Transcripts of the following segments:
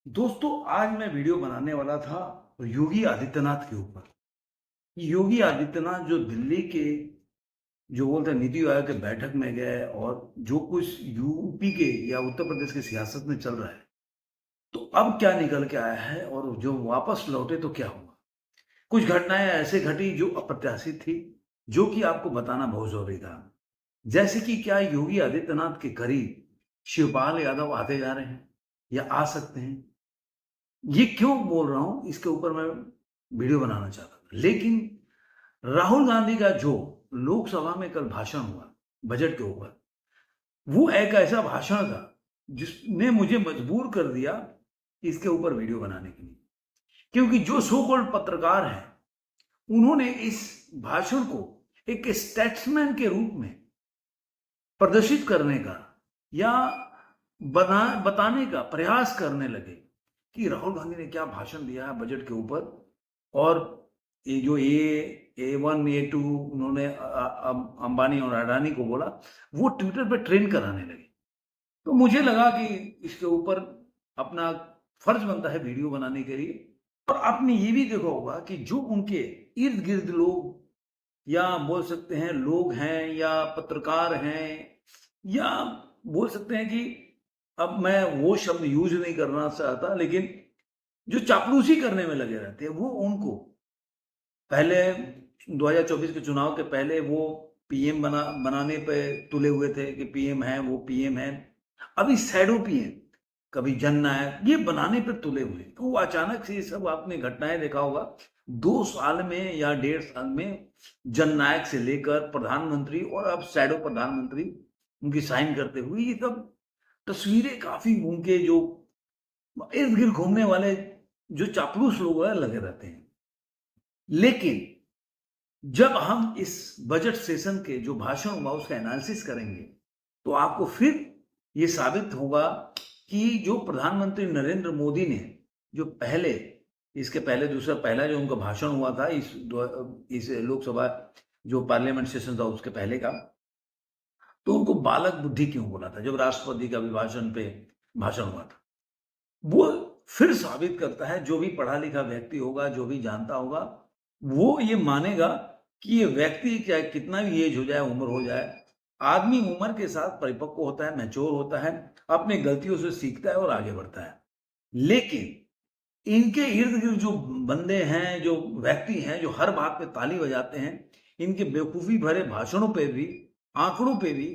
दोस्तों, आज मैं वीडियो बनाने वाला था योगी आदित्यनाथ के ऊपर। योगी आदित्यनाथ जो दिल्ली के जो बोलते हैं नीति आयोग के बैठक में गए और जो कुछ यूपी के या उत्तर प्रदेश की सियासत में चल रहा है, तो अब क्या निकल के आया है और जो वापस लौटे तो क्या हुआ। कुछ घटनाएं ऐसे घटी जो अप्रत्याशित थी, जो कि आपको बताना बहुत जरूरी था। जैसे कि क्या योगी आदित्यनाथ के करीब शिवपाल यादव आते जा रहे हैं या आ सकते हैं। ये क्यों बोल रहा हूं, इसके ऊपर मैं वीडियो बनाना चाहता था। लेकिन राहुल गांधी का जो लोकसभा में कल भाषण हुआ बजट के ऊपर, वो एक ऐसा भाषण था जिसने मुझे मजबूर कर दिया इसके ऊपर वीडियो बनाने के लिए। क्योंकि जो सो कॉल्ड पत्रकार हैं, उन्होंने इस भाषण को एक स्टेट्समैन के रूप में प्रदर्शित करने का या बताने का प्रयास करने लगे कि राहुल गांधी ने क्या भाषण दिया है बजट के ऊपर। और ये जो A1 A2 उन्होंने अंबानी और अडानी को बोला, वो ट्विटर पे ट्रेंड कराने लगे। तो मुझे लगा कि इसके ऊपर अपना फर्ज बनता है वीडियो बनाने के लिए। और आपने ये भी देखा होगा कि जो उनके इर्द गिर्द लोग या बोल सकते हैं लोग हैं या पत्रकार हैं या बोल सकते हैं कि अब मैं वो शब्द यूज नहीं करना चाहता, लेकिन जो चापलूसी करने में लगे रहते हैं, वो उनको पहले 2024 के चुनाव के पहले वो पीएम बनाने पे तुले हुए थे कि पीएम है, वो पीएम है। अभी शैडो पीएम, कभी जननायक, ये बनाने पे तुले हुए। तो वो अचानक से ये सब आपने घटनाएं देखा होगा 2 साल में या 1.5 साल में, जननायक से लेकर प्रधानमंत्री और अब शैडो प्रधानमंत्री उनकी साइन करते हुए, ये सब तस्वीरें काफी उनके जो इर्द गिर्द घूमने वाले जो चापलूस लोग हैं लगे रहते हैं। लेकिन जब हम इस बजट सेशन के जो भाषण हुआ उसका एनालिसिस करेंगे, तो आपको फिर ये साबित होगा कि जो प्रधानमंत्री नरेंद्र मोदी ने जो पहले, इसके पहले दूसरा पहला जो उनका भाषण हुआ था इस लोकसभा जो पार्लियामेंट सेशन था उसके पहले का, तो उनको बालक बुद्धि क्यों बोला था जब राष्ट्रपति का अभिभाषण पे भाषण हुआ था। वो फिर साबित करता है, जो भी पढ़ा लिखा व्यक्ति होगा, जो भी जानता होगा, वो ये मानेगा कि ये व्यक्ति चाहे कितना भी एज हो जाए, उम्र हो जाए, आदमी उम्र के साथ परिपक्व होता है, मैच्योर होता है, अपनी गलतियों से सीखता है और आगे बढ़ता है। लेकिन इनके इर्द गिर्द जो बंदे हैं, जो व्यक्ति हैं, जो हर बात पे ताली बजाते हैं, इनके बेवकूफी भरे भाषणों पे भी, आंकड़ों पे भी,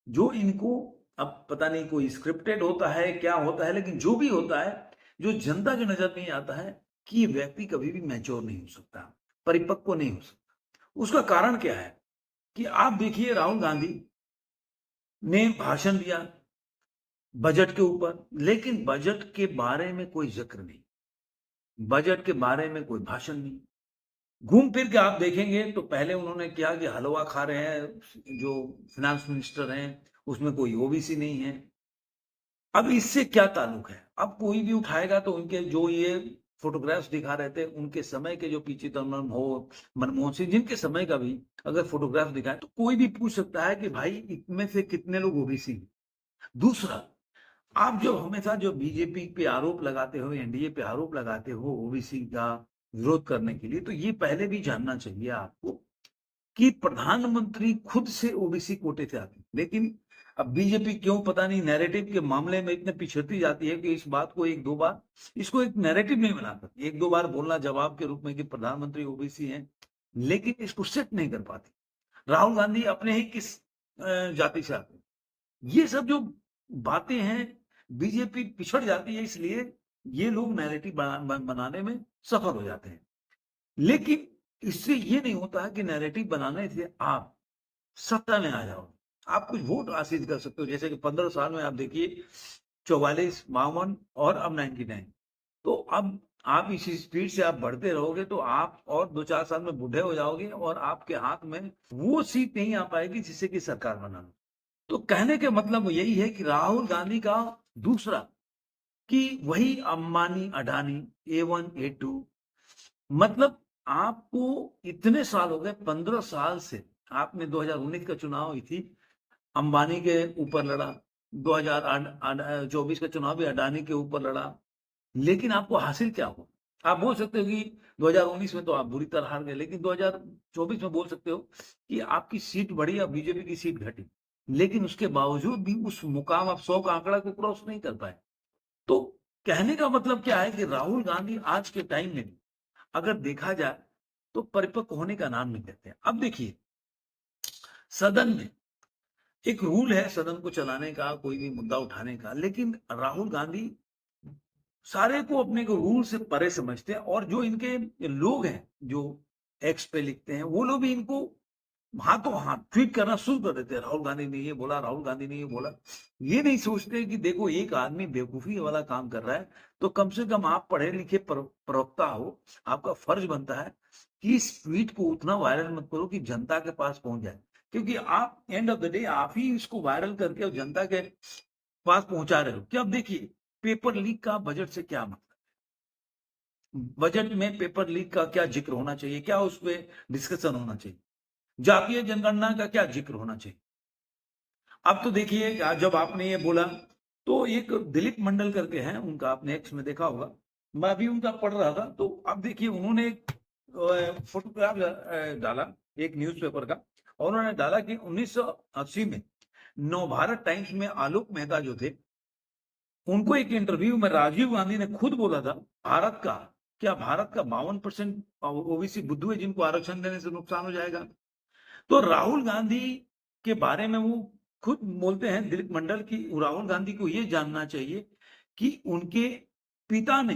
जो इनको अब पता नहीं कोई स्क्रिप्टेड होता है क्या होता है, लेकिन जो भी होता है, जो जनता की नजर नहीं आता है कि ये व्यक्ति कभी भी मैच्योर नहीं हो सकता, परिपक्व नहीं हो सकता। उसका कारण क्या है कि आप देखिए, राहुल गांधी ने भाषण दिया बजट के ऊपर, लेकिन बजट के बारे में कोई जिक्र नहीं, बजट के बारे में कोई भाषण नहीं। घूम फिर के आप देखेंगे तो पहले उन्होंने किया कि हलवा खा रहे हैं, जो फाइनेंस मिनिस्टर हैं उसमें कोई ओबीसी नहीं है। अब इससे क्या ताल्लुक है? अब कोई भी उठाएगा तो उनके जो ये फोटोग्राफ्स दिखा रहे थे उनके समय के, जो पीछे मनमोहन सिंह जिनके समय का भी अगर फोटोग्राफ दिखाए तो कोई भी पूछ सकता है कि भाई इनमें से कितने लोग ओबीसी हैं। दूसरा, आप जो हमेशा जो बीजेपी पे आरोप लगाते हो, एनडीए पे आरोप लगाते हो ओबीसी का विरोध करने के लिए, तो ये पहले भी जानना चाहिए आपको कि प्रधानमंत्री खुद से ओबीसी कोटे से आते हैं। लेकिन अब बीजेपी क्यों पता नहीं नैरेटिव के मामले में इतने पिछड़ती जाती है कि इस बात को एक दो बार, इसको एक नैरेटिव नहीं बना सकती, एक दो बार बोलना जवाब के रूप में कि प्रधानमंत्री ओबीसी हैं, लेकिन इसको सेट नहीं कर पाती। राहुल गांधी अपने ही किस जाति से आते हैं, ये सब जो बातें हैं, बीजेपी पिछड़ जाती है, इसलिए ये लोग नैरेटिव बनाने में सफल हो जाते हैं। लेकिन इससे ये नहीं होता है कि नैरेटिव बनाने से आप सत्ता में आ जाओ, आप कुछ वोट हासिल कर सकते हो। जैसे कि 15 साल में आप देखिए 44, 52 और अब 99। तो अब आप इसी स्पीड से आप बढ़ते रहोगे तो आप और 2-4 साल में बूढ़े हो जाओगे और आपके हाथ में वो सीट नहीं आ पाएगी जिससे कि सरकार बनाना। तो कहने के मतलब यही है कि राहुल गांधी का दूसरा, कि वही अंबानी अडानी, A1 A2, मतलब आपको इतने साल हो गए, 15 साल से आपने 2019 का चुनाव हुई थी, अंबानी के ऊपर लड़ा, 2024 का चुनाव भी अडानी के ऊपर लड़ा, लेकिन आपको हासिल क्या हुआ? आप बोल सकते हो कि 2019 में तो आप बुरी तरह हार गए, लेकिन 2024 में बोल सकते हो कि आपकी सीट बढ़ी और बीजेपी की सीट घटी। लेकिन उसके बावजूद भी उस मुकाम आप 100 का आंकड़ा को क्रॉस नहीं कर पाए। तो कहने का मतलब क्या है कि राहुल गांधी आज के टाइम में भी अगर देखा जाए तो परिपक्व होने का नाम नहीं लेते हैं। अब देखिए, सदन में एक रूल है सदन को चलाने का, कोई भी मुद्दा उठाने का, लेकिन राहुल गांधी सारे को अपने को रूल से परे समझते हैं, और जो इनके लोग हैं जो एक्स पे लिखते हैं वो लोग भी इनको हाथों हाथ ट्वीट करना शुरू कर देते हैं, राहुल गांधी ने ये बोला, राहुल गांधी ने ये बोला। ये नहीं सोचते कि देखो एक आदमी बेवकूफी वाला काम कर रहा है, तो कम से कम आप पढ़े लिखे प्रवक्ता हो, आपका फर्ज बनता है कि इस ट्वीट को उतना वायरल मत करो कि जनता के पास पहुंच जाए, क्योंकि आप एंड ऑफ द डे आप ही इसको वायरल करके और जनता के पास पहुंचा रहे हो। कि अब देखिए, पेपर लीक का बजट से क्या मतलब? बजट में पेपर लीक का क्या जिक्र होना चाहिए? क्या उस पर डिस्कशन होना चाहिए? जातीय जनगणना का क्या जिक्र होना चाहिए? अब तो देखिए, जब आपने ये बोला तो एक दिलीप मंडल करके हैं, उनका आपने एक्स में देखा होगा, मैं भी उनका पढ़ रहा था, तो अब देखिए उन्होंने एक फोटोग्राफ डाला एक न्यूज़पेपर का, और उन्होंने डाला कि 1980 में नवभारत टाइम्स में आलोक मेहता जो थे, उनको एक इंटरव्यू में राजीव गांधी ने खुद बोला था, भारत का 52% ओबीसी बुद्धू है जिनको आरक्षण देने से नुकसान हो जाएगा। तो राहुल गांधी के बारे में वो खुद बोलते हैं, दिलीप मंडल, की राहुल गांधी को ये जानना चाहिए कि उनके पिता ने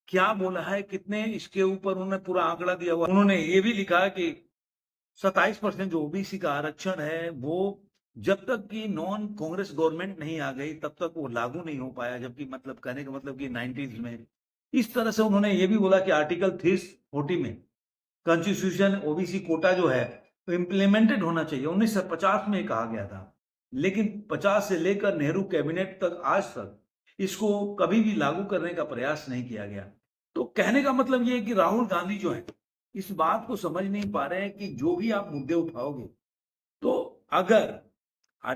क्या बोला है, कितने इसके ऊपर उन्होंने पूरा आंकड़ा दिया हुआ। उन्होंने ये भी लिखा है कि 27% जो ओबीसी का आरक्षण है वो जब तक कि नॉन कांग्रेस गवर्नमेंट नहीं आ गई तब तक वो लागू नहीं हो पाया, जबकि मतलब कहने का मतलब कि 90s में इस तरह से उन्होंने ये भी बोला कि आर्टिकल 340 में कॉन्स्टिट्यूशन ओबीसी कोटा जो है तो इम्प्लीमेंटेड होना चाहिए, 1950 में कहा गया था, लेकिन 50 से लेकर नेहरू कैबिनेट तक आज तक इसको कभी भी लागू करने का प्रयास नहीं किया गया। तो कहने का मतलब ये है कि राहुल गांधी जो है इस बात को समझ नहीं पा रहे हैं कि जो भी आप मुद्दे उठाओगे, तो अगर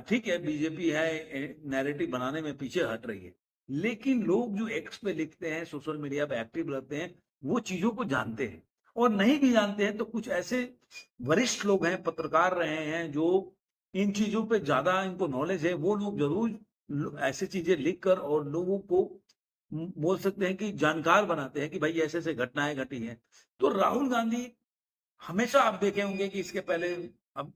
ठीक है बीजेपी है नैरेटिव बनाने में पीछे हट रही है, लेकिन लोग जो एक्स पे लिखते हैं, सोशल मीडिया पे एक्टिव रहते हैं, वो चीजों को जानते हैं। और नहीं भी जानते हैं तो कुछ ऐसे वरिष्ठ लोग हैं, पत्रकार रहे हैं, जो इन चीजों पे ज्यादा इनको नॉलेज है, वो लोग जरूर ऐसे चीजें लिख कर और लोगों को बोल सकते हैं कि जानकार बनाते हैं कि भाई ऐसे ऐसे घटनाएं घटी हैं। तो राहुल गांधी हमेशा आप देखे होंगे कि इसके पहले, अब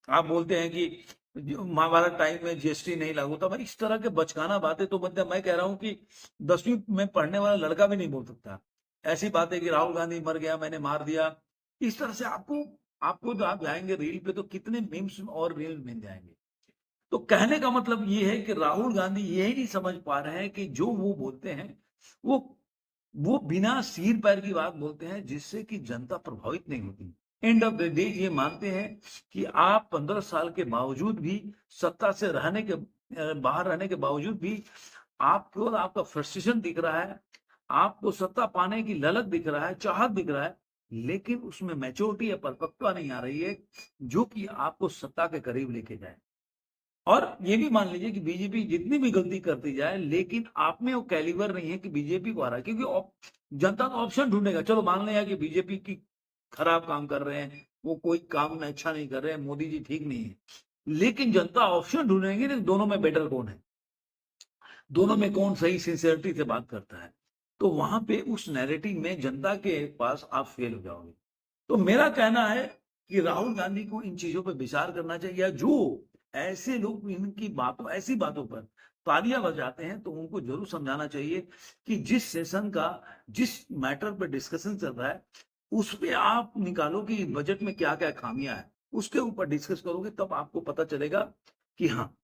आप बोलते हैं कि महाभारत टाइम में जीएसटी नहीं लागू था, भाई इस तरह के बचकाना बातें तो मतलब मैं कह रहा हूं कि 10वीं में पढ़ने वाला लड़का भी नहीं बोल सकता ऐसी बातें कि राहुल गांधी मर गया, मैंने मार दिया। इस तरह से आपको आपको तो आप जाएंगे रील पे तो कितने मीम्स और रील मिल जाएंगे। तो कहने का मतलब ये है कि राहुल गांधी यही नहीं समझ पा रहे हैं कि जो वो बोलते हैं वो वो बिना सिर पैर की बात बोलते हैं, जिससे कि जनता प्रभावित नहीं होती। एंड ऑफ द डे ये मानते हैं कि आप 15 साल के बावजूद भी, सत्ता से रहने के बाहर रहने के बावजूद भी आपको आपका फ्रस्ट्रेशन दिख रहा है, आपको सत्ता पाने की ललक दिख रहा है, चाहत दिख रहा है, लेकिन उसमें मैच्योरिटी या परिपक्वता नहीं आ रही है जो कि आपको सत्ता के करीब लेके जाए। और ये भी मान लीजिए कि बीजेपी जितनी भी गलती करती जाए, लेकिन आप में वो कैलिबर नहीं है कि बीजेपी को हरा, क्योंकि जनता तो ऑप्शन ढूंढेगा। चलो मान लिया कि बीजेपी की खराब काम कर रहे हैं, वो कोई काम में अच्छा नहीं कर रहे हैं, मोदी जी ठीक नहीं है, लेकिन जनता ऑप्शन ढूंढेंगे ना, दोनों में बेटर कौन है, दोनों में कौन सही सिंसियरिटी से बात करता है। तो वहां पे उस नैरेटिव में जनता के पास आप फेल हो जाओगे। तो मेरा कहना है कि राहुल गांधी को इन चीजों पर विचार करना चाहिए, या जो ऐसे लोग इनकी बातों ऐसी बातों पर तालियां बजाते हैं तो उनको जरूर समझाना चाहिए कि जिस सेशन का जिस मैटर पर डिस्कशन चल रहा है उस पे आप निकालो कि बजट में क्या क्या खामियां है, उसके ऊपर डिस्कस करोगे तब आपको पता चलेगा कि हाँ,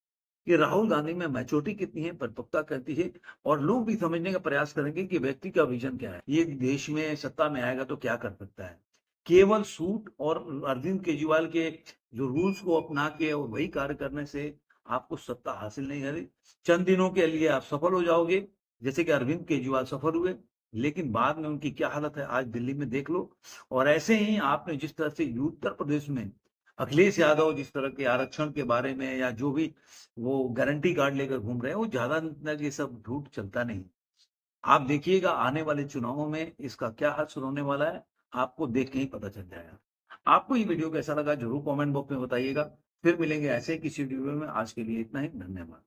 कि राहुल गांधी में मैच्योरिटी कितनी है, परिपक्वता कहती है, और लोग भी समझने का प्रयास करेंगे कि व्यक्ति का विजन क्या है, ये देश में सत्ता में आएगा तो क्या कर सकता है। केवल सूट और अरविंद केजरीवाल के जो रूल्स को अपना के और वही कार्य करने से आपको सत्ता हासिल नहीं है। चंद दिनों के लिए आप सफल हो जाओगे, जैसे कि अरविंद केजरीवाल सफल हुए, लेकिन बाद में उनकी क्या हालत है आज दिल्ली में देख लो। और ऐसे ही आपने जिस तरह से उत्तर प्रदेश में अखिलेश यादव जिस तरह के आरक्षण के बारे में या जो भी वो गारंटी कार्ड लेकर घूम रहे हैं, वो ज्यादा ये सब झूठ चलता नहीं। आप देखिएगा आने वाले चुनावों में इसका क्या हश्र होने वाला है, आपको देख के ही पता चल जाएगा। आपको ये वीडियो कैसा लगा ज़रूर कमेंट बॉक्स में बताइएगा। फिर मिलेंगे ऐसे ही किसी वीडियो में, आज के लिए इतना ही, धन्यवाद।